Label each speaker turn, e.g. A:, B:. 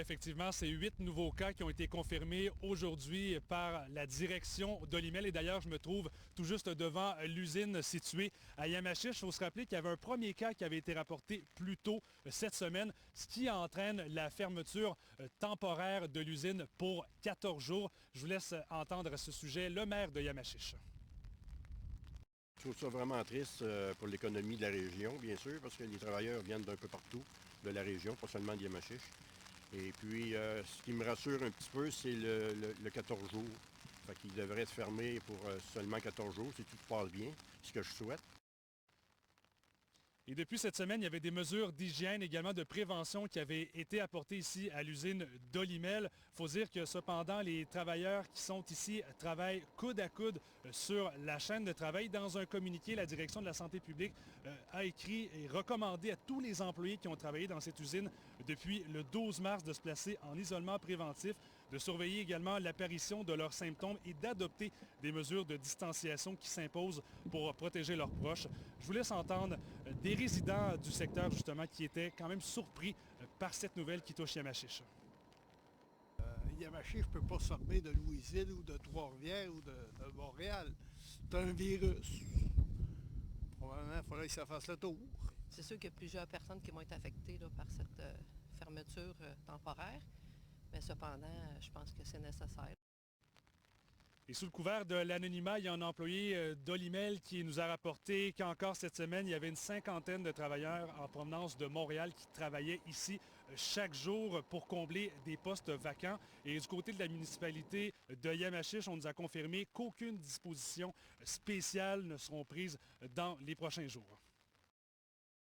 A: effectivement, c'est 8 nouveaux cas qui ont été confirmés aujourd'hui par la direction d'Olimel. Et d'ailleurs, je me trouve tout juste devant l'usine située à Yamachiche. Il faut se rappeler qu'il y avait un premier cas qui avait été rapporté plus tôt cette semaine, ce qui entraîne la fermeture temporaire de l'usine pour 14 jours. Je vous laisse entendre à ce sujet le maire de Yamachiche.
B: Je trouve ça vraiment triste pour l'économie de la région, bien sûr, parce que les travailleurs viennent d'un peu partout de la région, pas seulement de Yamachiche. Et puis, ce qui me rassure un petit peu, c'est le 14 jours. Fait qu'il devrait être fermé pour seulement 14 jours, si tout se passe bien, ce que je souhaite.
A: Et depuis cette semaine, il y avait des mesures d'hygiène, également de prévention qui avaient été apportées ici à l'usine d'Olimel. Il faut dire que cependant, les travailleurs qui sont ici travaillent coude à coude sur la chaîne de travail. Dans un communiqué, la direction de la santé publique a écrit et recommandé à tous les employés qui ont travaillé dans cette usine depuis le 12 mars de se placer en isolement préventif, de surveiller également l'apparition de leurs symptômes et d'adopter des mesures de distanciation qui s'imposent pour protéger leurs proches. Je vous laisse entendre des résidents du secteur, justement, qui étaient quand même surpris par cette nouvelle qui touche Yamachiche.
C: Yamachiche ne peut pas se former de Louisville ou de Trois-Rivières ou de Montréal. C'est un virus. Probablement, il faudrait que ça fasse le tour.
D: C'est sûr qu'il y a plusieurs personnes qui vont être affectées là, par cette fermeture temporaire, mais cependant, je pense que c'est nécessaire.
A: Et sous le couvert de l'anonymat, il y a un employé d'Olimel qui nous a rapporté qu'encore cette semaine, il y avait une cinquantaine de travailleurs en provenance de Montréal qui travaillaient ici chaque jour pour combler des postes vacants. Et du côté de la municipalité de Yamachiche, on nous a confirmé qu'aucune disposition spéciale ne sera prise dans les prochains jours.